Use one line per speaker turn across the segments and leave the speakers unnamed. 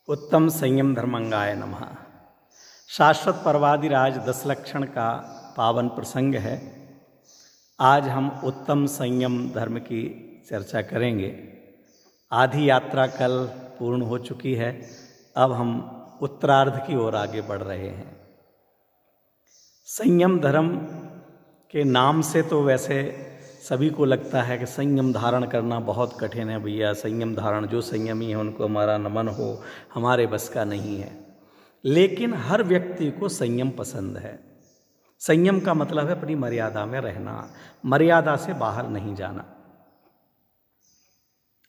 उत्तम संयम धर्मंगाय नमः। शाश्वत परवादिराज 10 लक्षण का पावन प्रसंग है। आज हम उत्तम संयम धर्म की चर्चा करेंगे। आधी यात्रा कल पूर्ण हो चुकी है, अब हम उत्तरार्ध की ओर आगे बढ़ रहे हैं। संयम धर्म के नाम से तो वैसे सभी को लगता है कि संयम धारण करना बहुत कठिन है। भैया संयम धारण, जो संयमी है उनको हमारा नमन हो, हमारे बस का नहीं है। लेकिन हर व्यक्ति को संयम पसंद है। संयम का मतलब है अपनी मर्यादा में रहना, मर्यादा से बाहर नहीं जाना।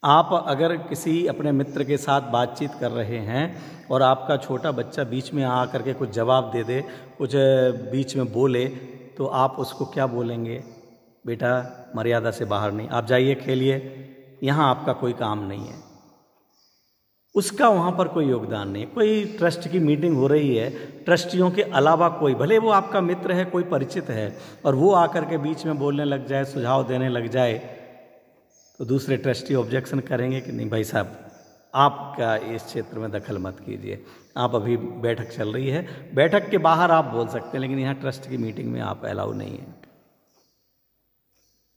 आप अगर किसी अपने मित्र के साथ बातचीत कर रहे हैं और आपका छोटा बच्चा बीच में आ करके कुछ जवाब दे दे, कुछ बीच में बोले, तो आप उसको क्या बोलेंगे? बेटा मर्यादा से बाहर नहीं, आप जाइए खेलिए, यहाँ आपका कोई काम नहीं है। उसका वहाँ पर कोई योगदान नहीं है। कोई ट्रस्ट की मीटिंग हो रही है, ट्रस्टियों के अलावा कोई, भले वो आपका मित्र है, कोई परिचित है, और वो आकर के बीच में बोलने लग जाए, सुझाव देने लग जाए, तो दूसरे ट्रस्टी ऑब्जेक्शन करेंगे कि नहीं भाई साहब, आपका इस क्षेत्र में दखल मत कीजिए, आप अभी बैठक चल रही है, बैठक के बाहर आप बोल सकते हैं, लेकिन यहाँ ट्रस्ट की मीटिंग में आप अलाउ नहीं है।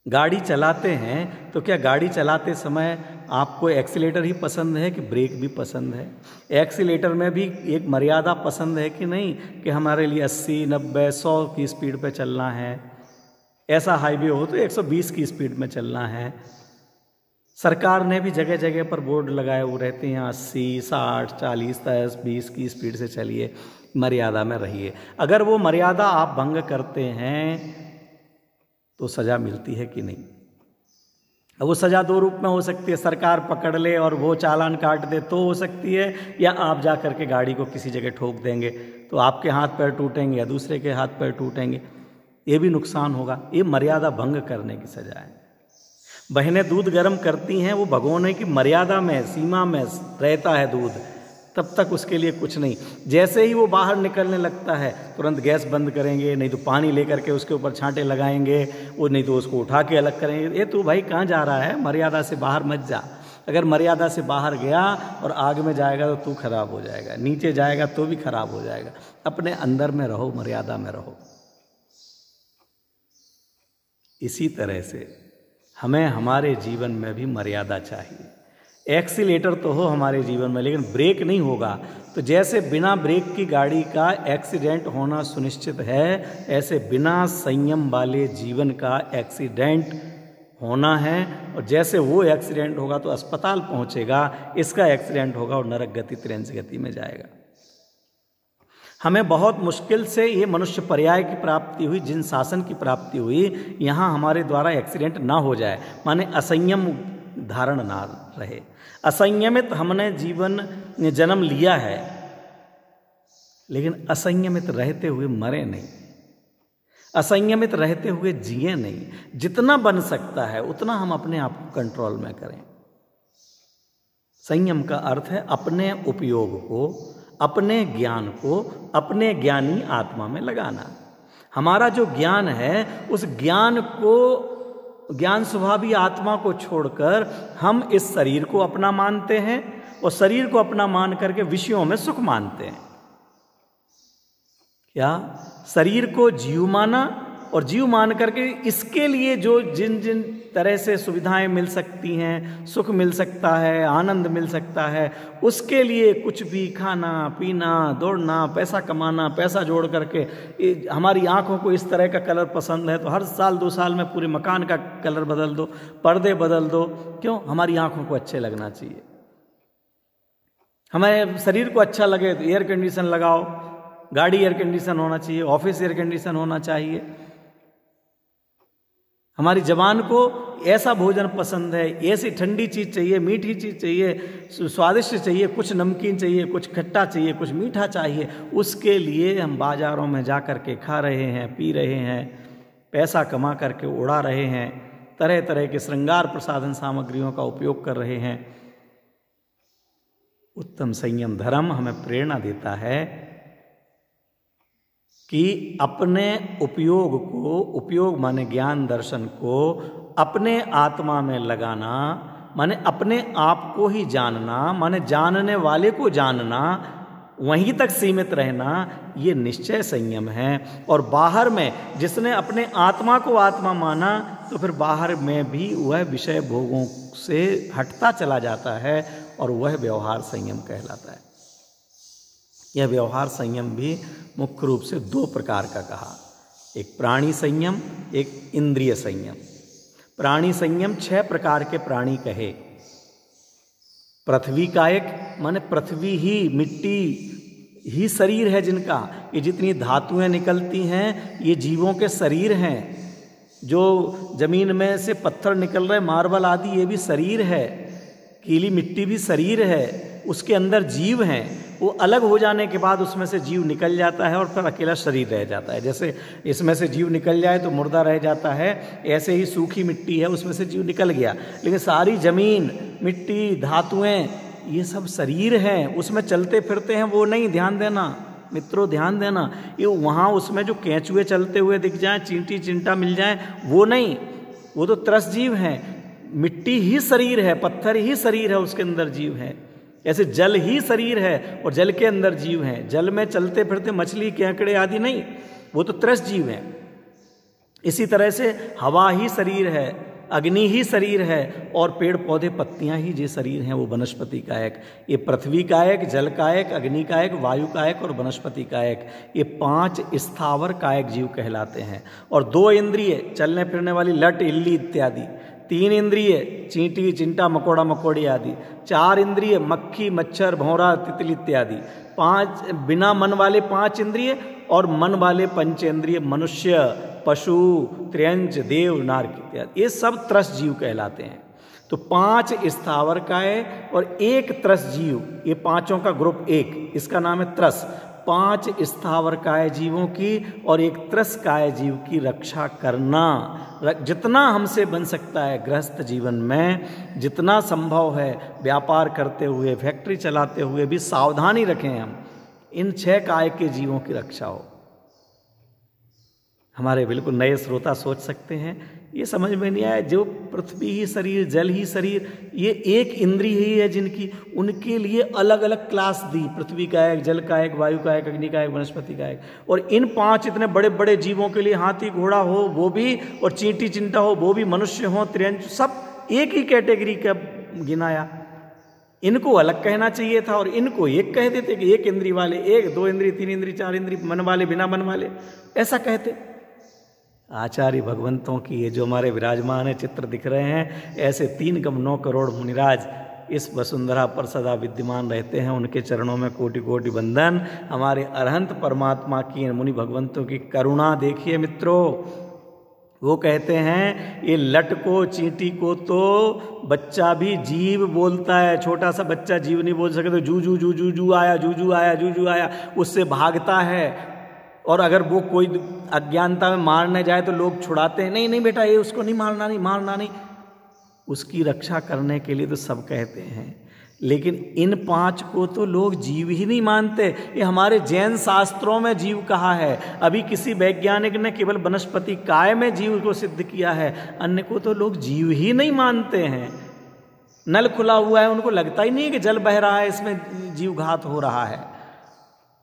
गाड़ी चलाते हैं तो क्या गाड़ी चलाते समय आपको एक्सीलेटर ही पसंद है कि ब्रेक भी पसंद है? एक्सीलेटर में भी एक मर्यादा पसंद है कि नहीं, कि हमारे लिए 80, 90, 100 की स्पीड पे चलना है। ऐसा हाईवे हो तो 120 की स्पीड में चलना है। सरकार ने भी जगह जगह पर बोर्ड लगाए हुए रहते हैं, 80, 60, 40, 10, 20 की स्पीड से चलिए, मर्यादा में रहिए। अगर वो मर्यादा आप भंग करते हैं तो सज़ा मिलती है कि नहीं? अब वो सज़ा दो रूप में हो सकती है। सरकार पकड़ ले और वो चालान काट दे तो हो सकती है, या आप जा करके गाड़ी को किसी जगह ठोक देंगे तो आपके हाथ पैर टूटेंगे या दूसरे के हाथ पैर टूटेंगे, ये भी नुकसान होगा। ये मर्यादा भंग करने की सज़ा है। बहनें दूध गर्म करती हैं, वो भगोने की मर्यादा में, सीमा में रहता है दूध, तब तक उसके लिए कुछ नहीं। जैसे ही वो बाहर निकलने लगता है तुरंत गैस बंद करेंगे, नहीं तो पानी लेकर के उसके ऊपर छांटे लगाएंगे, वो नहीं तो उसको उठा के अलग करेंगे। ये तो भाई कहाँ जा रहा है? मर्यादा से बाहर मत जा। अगर मर्यादा से बाहर गया और आग में जाएगा तो तू खराब हो जाएगा, नीचे जाएगा तो भी खराब हो जाएगा। अपने अंदर में रहो, मर्यादा में रहो। इसी तरह से हमें हमारे जीवन में भी मर्यादा चाहिए। एक्सीलेटर तो हो हमारे जीवन में, लेकिन ब्रेक नहीं होगा तो जैसे बिना ब्रेक की गाड़ी का एक्सीडेंट होना सुनिश्चित है, ऐसे बिना संयम वाले जीवन का एक्सीडेंट होना है। और जैसे वो एक्सीडेंट होगा तो अस्पताल पहुंचेगा, इसका एक्सीडेंट होगा और नरक गति, त्रिंस गति में जाएगा। हमें बहुत मुश्किल से ये मनुष्य पर्याय की प्राप्ति हुई, जिन शासन की प्राप्ति हुई, यहाँ हमारे द्वारा एक्सीडेंट ना हो जाए, माने असंयम धारण ना रहे। असंयमित हमने जीवन जन्म लिया है, लेकिन असंयमित रहते हुए मरे नहीं, असंयमित रहते हुए जिए नहीं। जितना बन सकता है उतना हम अपने आप को कंट्रोल में करें। संयम का अर्थ है अपने उपयोग को, अपने ज्ञान को अपने ज्ञानी आत्मा में लगाना। हमारा जो ज्ञान है, उस ज्ञान को, ज्ञान स्वभावी आत्मा को छोड़कर हम इस शरीर को अपना मानते हैं और शरीर को अपना मान करके विषयों में सुख मानते हैं। क्या शरीर को जीव माना, और जीव मान करके इसके लिए जो जिन जिन तरह से सुविधाएं मिल सकती हैं, सुख मिल सकता है, आनंद मिल सकता है, उसके लिए कुछ भी खाना पीना, दौड़ना, पैसा कमाना, पैसा जोड़ करके, हमारी आंखों को इस तरह का कलर पसंद है तो हर साल 2 साल में पूरे मकान का कलर बदल दो, पर्दे बदल दो। क्यों? हमारी आंखों को अच्छे लगना चाहिए। हमारे शरीर को अच्छा लगे तो एयर कंडीशन लगाओ, गाड़ी एयर कंडीशन होना चाहिए, ऑफिस एयर कंडीशन होना चाहिए। हमारी जवान को ऐसा भोजन पसंद है, ऐसी ठंडी चीज़ चाहिए, मीठी चीज़ चाहिए, स्वादिष्ट चाहिए, कुछ नमकीन चाहिए, कुछ खट्टा चाहिए, कुछ मीठा चाहिए। उसके लिए हम बाज़ारों में जा कर के खा रहे हैं, पी रहे हैं, पैसा कमा करके उड़ा रहे हैं, तरह तरह के श्रृंगार प्रसाधन सामग्रियों का उपयोग कर रहे हैं। उत्तम संयम धर्म हमें प्रेरणा देता है कि अपने उपयोग को, उपयोग माने ज्ञान दर्शन को, अपने आत्मा में लगाना, माने अपने आप को ही जानना, माने जानने वाले को जानना, वहीं तक सीमित रहना, ये निश्चय संयम है। और बाहर में जिसने अपने आत्मा को आत्मा माना तो फिर बाहर में भी वह विषय भोगों से हटता चला जाता है और वह व्यवहार संयम कहलाता है। यह व्यवहार संयम भी मुख्य रूप से दो प्रकार का कहा, एक प्राणी संयम, एक इंद्रिय संयम। प्राणी संयम 6 प्रकार के प्राणी कहे। पृथ्वी कायक माने पृथ्वी ही, मिट्टी ही शरीर है जिनका, ये जितनी धातुएं निकलती हैं ये जीवों के शरीर हैं। जो जमीन में से पत्थर निकल रहे, मार्बल आदि, ये भी शरीर है। गीली मिट्टी भी शरीर है, उसके अंदर जीव हैं। वो अलग हो जाने के बाद उसमें से जीव निकल जाता है और फिर अकेला शरीर रह जाता है। जैसे इसमें से जीव निकल जाए तो मुर्दा रह जाता है, ऐसे ही सूखी मिट्टी है, उसमें से जीव निकल गया। लेकिन सारी जमीन, मिट्टी, धातुएं, ये सब शरीर हैं, उसमें चलते फिरते हैं वो नहीं। ध्यान देना मित्रों, ध्यान देना, ये वहाँ उसमें जो केंचुए चलते हुए दिख जाएं, चींटी चिंटा मिल जाए, वो नहीं, वो तो त्रस जीव हैं। मिट्टी ही शरीर है, पत्थर ही शरीर है, उसके अंदर जीव है। ऐसे जल ही शरीर है और जल के अंदर जीव हैं। जल में चलते फिरते मछली, केकड़े आदि नहीं, वो तो त्रस जीव हैं। इसी तरह से हवा ही शरीर है, अग्नि ही शरीर है और पेड़ पौधे पत्तियां ही जो शरीर हैं वो वनस्पति कायक। ये पृथ्वी कायक, जल कायक, अग्नि कायक, वायु कायक और वनस्पति कायक, ये 5 स्थावर कायक जीव कहलाते हैं। और 2 इंद्रिय, चलने फिरने वाली लट, इल्ली इत्यादि। 3 इंद्रिय, चींटी चिंटा मकोड़ा मकोड़ी आदि। 4 इंद्रिय, मक्खी मच्छर भौरा तितली इत्यादि। 5 बिना मन वाले 5 इंद्रिय और मन वाले पंचेंद्रिय, मनुष्य, पशु, त्र्यंच, देव, नारक इत्यादि। ये सब त्रस जीव कहलाते हैं। तो 5 स्थावर काय और 1 त्रस जीव, ये पांचों का ग्रुप 1, इसका नाम है त्रस। 5 स्थावर काय जीवों की और 1 त्रस काय जीव की रक्षा करना, जितना हमसे बन सकता है गृहस्थ जीवन में, जितना संभव है व्यापार करते हुए, फैक्ट्री चलाते हुए भी सावधानी रखें हम, इन 6 काय के जीवों की रक्षा हो। हमारे बिल्कुल नए श्रोता सोच सकते हैं ये समझ में नहीं आया, जो पृथ्वी ही शरीर, जल ही शरीर, ये 1 इंद्रिय ही है जिनकी, उनके लिए अलग अलग क्लास दी, पृथ्वी कायक, जल कायक, वायु कायक, अग्नि कायक, वनस्पति कायक। और इन 5 इतने बड़े बड़े जीवों के लिए हाथी घोड़ा हो वो भी, और चींटी चिंटा हो वो भी, मनुष्य हो, त्रियंच, सब एक ही कैटेगरी का गिनाया। इनको अलग कहना चाहिए था और इनको एक कह देते कि 1 इंद्रिय वाले, 1, 2 इंद्रिय, 3 इंद्रिय, 4 इंद्रिय, मन वाले, बिना मन वाले, ऐसा कहते। आचार्य भगवंतों की ये जो हमारे विराजमान है चित्र दिख रहे हैं, ऐसे 3,9 करोड़ मुनिराज इस वसुंधरा पर सदा विद्यमान रहते हैं। उनके चरणों में कोटि कोटि वंदन। हमारे अरहंत परमात्मा की, मुनि भगवंतों की करुणा देखिए मित्रों। वो कहते हैं ये लट को, चींटी को तो बच्चा भी जीव बोलता है, छोटा सा बच्चा जीव नहीं बोल सकता। तो जू जू जू जू जू आया, जू जू आया, जू जू आया, उससे भागता है। और अगर वो कोई अज्ञानता में मारने जाए तो लोग छुड़ाते हैं, नहीं नहीं बेटा ये उसको नहीं मारना, नहीं मारना नहीं। उसकी रक्षा करने के लिए तो सब कहते हैं, लेकिन इन 5 को तो लोग जीव ही नहीं मानते। ये हमारे जैन शास्त्रों में जीव कहा है। अभी किसी वैज्ञानिक ने केवल वनस्पति काय में जीव को सिद्ध किया है, अन्य को तो लोग जीव ही नहीं मानते हैं। नल खुला हुआ है, उनको लगता ही नहीं है कि जल बह रहा है, इसमें जीव घात हो रहा है।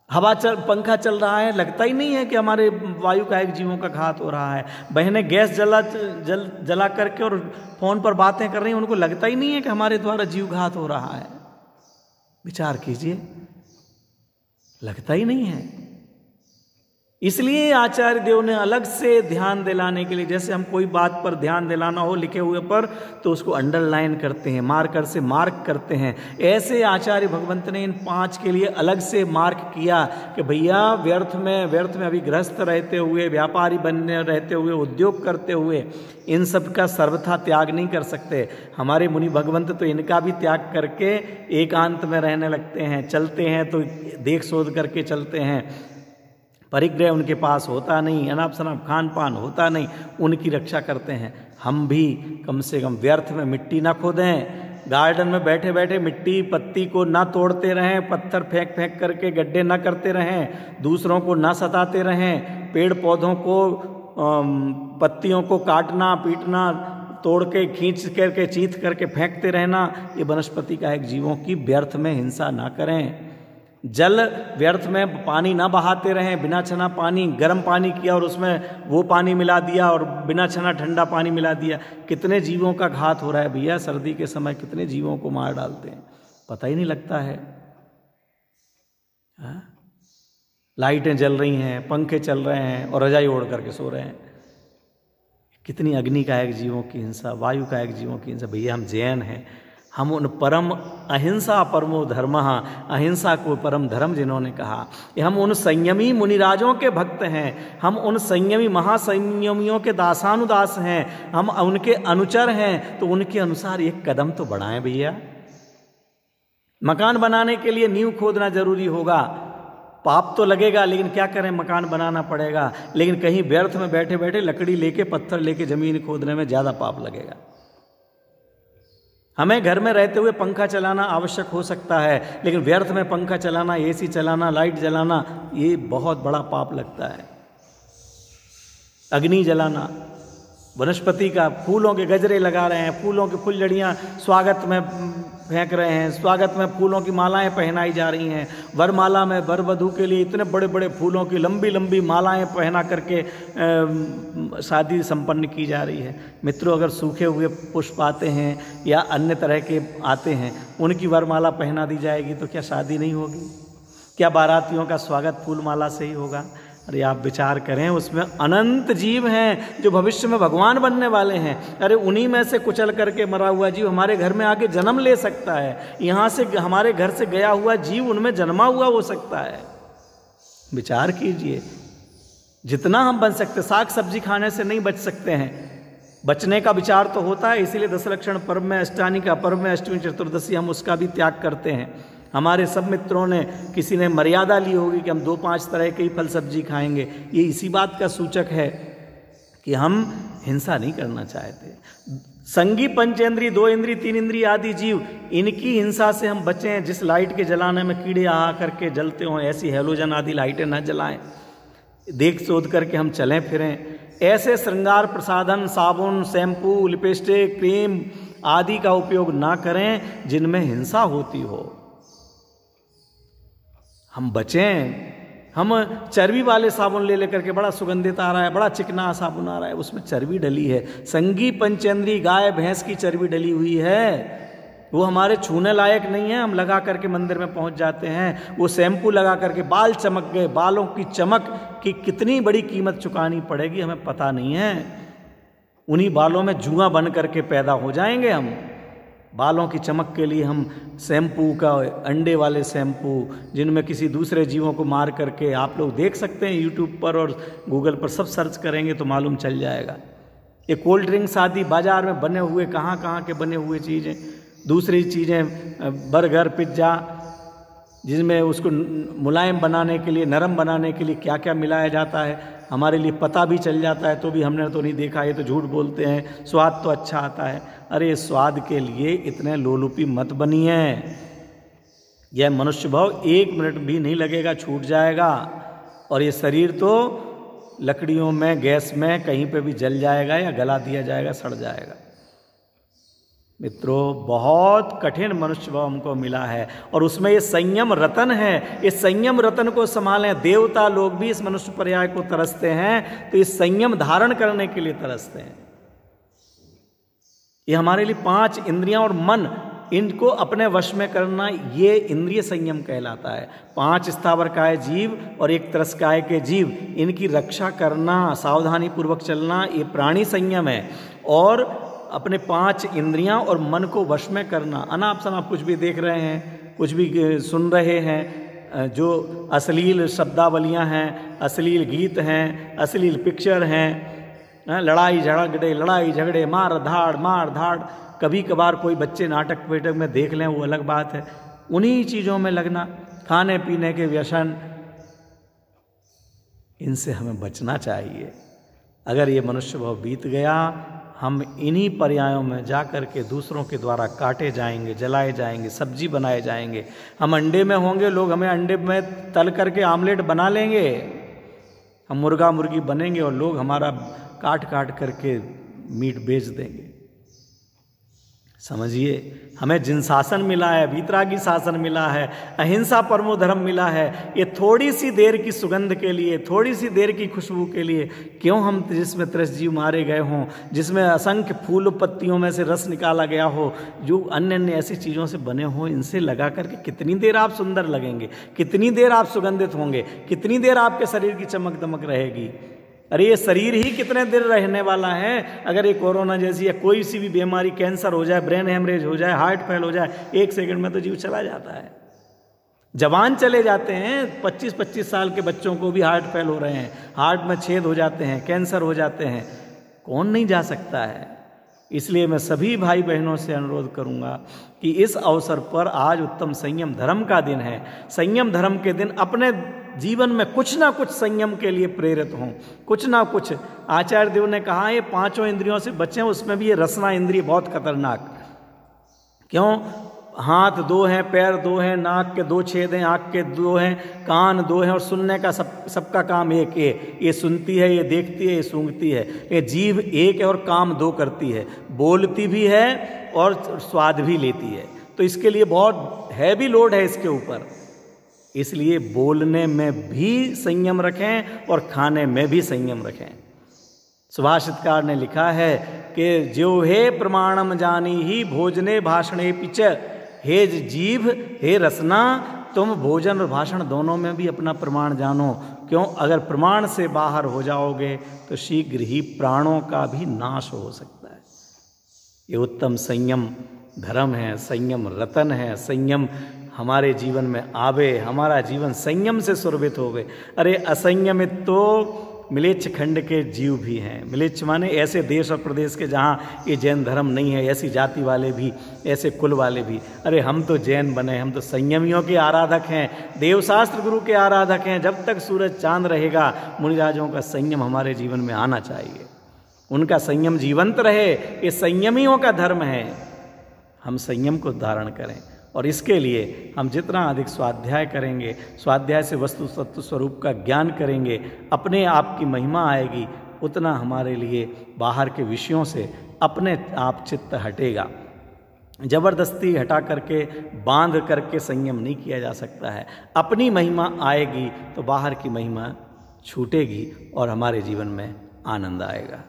हवा पंखा चल रहा है, लगता ही नहीं है कि हमारे वायु कायक जीवों का घात हो रहा है। बहनें गैस जला करके और फोन पर बातें कर रही हैं, उनको लगता ही नहीं है कि हमारे द्वारा जीव घात हो रहा है। विचार कीजिए, लगता ही नहीं है। इसलिए आचार्य देव ने अलग से ध्यान दिलाने के लिए, जैसे हम कोई बात पर ध्यान दिलाना हो लिखे हुए पर तो उसको अंडरलाइन करते हैं, मार्कर से मार्क करते हैं, ऐसे आचार्य भगवंत ने इन 5 के लिए अलग से मार्क किया कि भैया व्यर्थ में अभी गृहस्थ रहते हुए, व्यापारी बनने रहते हुए, उद्योग करते हुए इन सब का सर्वथा त्याग नहीं कर सकते। हमारे मुनि भगवंत तो इनका भी त्याग करके एकांत में रहने लगते हैं, चलते हैं तो देख शोध करके चलते हैं, परिग्रह उनके पास होता नहीं, अनाप शनाप खान पान होता नहीं, उनकी रक्षा करते हैं। हम भी कम से कम व्यर्थ में मिट्टी ना खोदें, गार्डन में बैठे बैठे मिट्टी पत्ती को ना तोड़ते रहें, पत्थर फेंक फेंक करके गड्ढे ना करते रहें, दूसरों को ना सताते रहें, पेड़ पौधों को पत्तियों को काटना पीटना तोड़ के खींच करके चीथ करके फेंकते रहना, ये वनस्पति का एक जीवों की व्यर्थ में हिंसा ना करें। जल व्यर्थ में पानी ना बहाते रहें, बिना छना पानी गर्म पानी किया और उसमें वो पानी मिला दिया और बिना छना ठंडा पानी मिला दिया। कितने जीवों का घात हो रहा है भैया, सर्दी के समय कितने जीवों को मार डालते हैं, पता ही नहीं लगता है। लाइटें जल रही हैं, पंखे चल रहे हैं और रजाई ओढ़ करके सो रहे हैं। कितनी अग्नि का एक जीवों की हिंसा, वायु का एक जीवों की हिंसा। भैया हम जैन हैं, हम उन परम अहिंसा परमो धर्मः, अहिंसा को परम धर्म जिन्होंने कहा, हम उन संयमी मुनिराजों के भक्त हैं, हम उन संयमी महासंयमियों के दासानुदास हैं, हम उनके अनुचर हैं। तो उनके अनुसार एक कदम तो बढ़ाएं भैया। मकान बनाने के लिए नींव खोदना जरूरी होगा, पाप तो लगेगा, लेकिन क्या करें, मकान बनाना पड़ेगा। लेकिन कहीं व्यर्थ में बैठे बैठे लकड़ी लेके पत्थर लेके जमीन खोदने में ज़्यादा पाप लगेगा। हमें घर में रहते हुए पंखा चलाना आवश्यक हो सकता है, लेकिन व्यर्थ में पंखा चलाना, एसी चलाना, लाइट जलाना, ये बहुत बड़ा पाप लगता है। अग्नि जलाना, वनस्पति का फूलों के गजरे लगा रहे हैं, फूलों की फुलझड़ियाँ स्वागत में फेंक रहे हैं, स्वागत में फूलों की मालाएं पहनाई जा रही हैं। वरमाला में वर वधू के लिए इतने बड़े बड़े फूलों की लंबी लंबी मालाएं पहना करके शादी संपन्न की जा रही है। मित्रों, अगर सूखे हुए पुष्प आते हैं या अन्य तरह के आते हैं, उनकी वरमाला पहना दी जाएगी तो क्या शादी नहीं होगी? क्या बारातियों का स्वागत फूलमाला से ही होगा? अरे आप विचार करें, उसमें अनंत जीव हैं जो भविष्य में भगवान बनने वाले हैं। अरे उन्हीं में से कुचल करके मरा हुआ जीव हमारे घर में आके जन्म ले सकता है। यहाँ से हमारे घर से गया हुआ जीव उनमें जन्मा हुआ हो सकता है। विचार कीजिए, जितना हम बन सकते, साग सब्जी खाने से नहीं बच सकते हैं, बचने का विचार तो होता है। इसीलिए दशलक्षण पर्व में, अष्टानी का पर्व में, अष्टमी चतुर्दशी हम उसका भी त्याग करते हैं। हमारे सब मित्रों ने, किसी ने मर्यादा ली होगी कि हम 2-5 तरह की फल सब्जी खाएंगे। ये इसी बात का सूचक है कि हम हिंसा नहीं करना चाहते। संगी पंचेंद्री, 2 इंद्री, 3 इंद्री आदि जीव, इनकी हिंसा से हम बचें। जिस लाइट के जलाने में कीड़े आ करके जलते हों, ऐसी हैलोजन आदि लाइटें न जलाएं। देख शोध करके हम चलें फिरें। ऐसे श्रृंगार प्रसाधन, साबुन, शैम्पू, लिपस्टिक, क्रीम आदि का उपयोग ना करें जिनमें हिंसा होती हो। हम बचें। हम चर्बी वाले साबुन ले लेकर के, बड़ा सुगंधित आ रहा है, बड़ा चिकना साबुन आ रहा है, उसमें चर्बी डली है। संगी पंचेंद्री, गाय भैंस की चर्बी डली हुई है, वो हमारे छूने लायक नहीं है। हम लगा करके मंदिर में पहुंच जाते हैं। वो शैम्पू लगा करके बाल चमक गए, बालों की चमक की कितनी बड़ी कीमत चुकानी पड़ेगी हमें पता नहीं है। उन्हीं बालों में जुआ बन करके पैदा हो जाएंगे हम। बालों की चमक के लिए हम शैम्पू का, अंडे वाले शैम्पू जिनमें किसी दूसरे जीवों को मार करके, आप लोग देख सकते हैं यूट्यूब पर और गूगल पर, सब सर्च करेंगे तो मालूम चल जाएगा। ये कोल्ड ड्रिंक्स आदि बाजार में बने हुए, कहाँ कहाँ के बने हुए चीज़ें, दूसरी चीज़ें बर्गर, पिज्ज़ा, जिसमें उसको मुलायम बनाने के लिए, नरम बनाने के लिए क्या क्या मिलाया जाता है हमारे लिए पता भी चल जाता है, तो भी हमने तो नहीं देखा, ये तो झूठ बोलते हैं, स्वाद तो अच्छा आता है। अरे स्वाद के लिए इतने लोलुपी मत बनिए। यह मनुष्य भाव 1 मिनट भी नहीं लगेगा, छूट जाएगा। और ये शरीर तो लकड़ियों में, गैस में कहीं पे भी जल जाएगा या गला दिया जाएगा, सड़ जाएगा। मित्रों, बहुत कठिन मनुष्य भाव हमको मिला है और उसमें ये संयम रतन है। इस संयम रतन को संभालें। देवता लोग भी इस मनुष्य पर्याय को तरसते हैं, तो इस संयम धारण करने के लिए तरसते हैं। ये हमारे लिए 5 इंद्रियां और मन, इनको अपने वश में करना, ये इंद्रिय संयम कहलाता है। 5 स्थावरकाय जीव और 1 तरसकाय के जीव, इनकी रक्षा करना, सावधानी पूर्वक चलना, ये प्राणी संयम है। और अपने 5 इंद्रियां और मन को वश में करना। अनाप शनाप कुछ भी देख रहे हैं, कुछ भी सुन रहे हैं, जो अश्लील शब्दावलियां हैं, अश्लील गीत हैं, अश्लील पिक्चर हैं, लड़ाई झगड़े, मार धाड़, कभी कभार कोई बच्चे नाटक पेटक में देख लें, वो अलग बात है। उन्हीं चीज़ों में लगना, खाने पीने के व्यसन, इनसे हमें बचना चाहिए। अगर ये मनुष्य भाव बीत गया, हम इन्हीं पर्यायों में जाकर के दूसरों के द्वारा काटे जाएंगे, जलाए जाएंगे, सब्जी बनाए जाएंगे। हम अंडे में होंगे, लोग हमें अंडे में तल करके आमलेट बना लेंगे। हम मुर्गा मुर्गी बनेंगे और लोग हमारा काट काट करके मीट बेच देंगे। समझिए, हमें जिन शासन मिला है, वीतरागी शासन मिला है, अहिंसा परमो धर्म मिला है, ये थोड़ी सी देर की सुगंध के लिए, थोड़ी सी देर की खुशबू के लिए क्यों हम, जिसमें 30 जीव मारे गए हों, जिसमें असंख्य फूल पत्तियों में से रस निकाला गया हो, जो अन्य अन्य ऐसी चीज़ों से बने हों, इनसे लगा करके कितनी देर आप सुंदर लगेंगे, कितनी देर आप सुगंधित होंगे, कितनी देर आपके शरीर की चमक दमक रहेगी। अरे ये शरीर ही कितने देर रहने वाला है। अगर ये कोरोना जैसी या कोई सी भी बीमारी, कैंसर हो जाए, ब्रेन हेमरेज हो जाए, हार्ट फेल हो जाए, 1 सेकंड में तो जीव चला जाता है। जवान चले जाते हैं, 25-25 साल के बच्चों को भी हार्ट फेल हो रहे हैं, हार्ट में छेद हो जाते हैं, कैंसर हो जाते हैं, कौन नहीं जा सकता है। इसलिए मैं सभी भाई बहनों से अनुरोध करूंगा कि इस अवसर पर आज उत्तम संयम धर्म का दिन है। संयम धर्म के दिन अपने जीवन में कुछ ना कुछ संयम के लिए प्रेरित हों, कुछ ना कुछ। आचार्य देव ने कहा ये 5 इंद्रियों से बचें, उसमें भी ये रसना इंद्रिय बहुत खतरनाक। क्यों? हाथ 2 हैं, पैर 2 हैं, नाक के 2 छेद हैं, आँख के 2 हैं, कान 2 हैं, और सुनने का सबका काम एक है। ये सुनती है, ये देखती है, ये सूंघती है। ये जीभ एक है और काम 2 करती है, बोलती भी है और स्वाद भी लेती है। तो इसके लिए बहुत हैवी लोड है इसके ऊपर। इसलिए बोलने में भी संयम रखें और खाने में भी संयम रखें। सुभाषितकार ने लिखा है कि जो हे प्रमाणम जानी ही भोजने भाषणे पिच, हे जीभ हे रसना, तुम भोजन और भाषण दोनों में भी अपना प्रमाण जानो। क्यों? अगर प्रमाण से बाहर हो जाओगे तो शीघ्र ही प्राणों का भी नाश हो सकता है। ये उत्तम संयम धर्म है, संयम रतन है। संयम हमारे जीवन में आवे, हमारा जीवन संयम से सुरभित होवे। अरे असंयमित तो मिलेच्छ खंड के जीव भी हैं। मिलेच्छ माने ऐसे देश और प्रदेश के जहाँ ये जैन धर्म नहीं है, ऐसी जाति वाले भी, ऐसे कुल वाले भी। अरे हम तो जैन बने, हम तो संयमियों के आराधक हैं, देवशास्त्र गुरु के आराधक हैं। जब तक सूरज चांद रहेगा, मुनिराजों का संयम हमारे जीवन में आना चाहिए, उनका संयम जीवंत रहे। ये संयमियों का धर्म है। हम संयम को धारण करें और इसके लिए हम जितना अधिक स्वाध्याय करेंगे, स्वाध्याय से वस्तु सत्व स्वरूप का ज्ञान करेंगे, अपने आप की महिमा आएगी, उतना हमारे लिए बाहर के विषयों से अपने आप चित्त हटेगा। जबरदस्ती हटा करके, बांध करके संयम नहीं किया जा सकता है। अपनी महिमा आएगी तो बाहर की महिमा छूटेगी और हमारे जीवन में आनंद आएगा।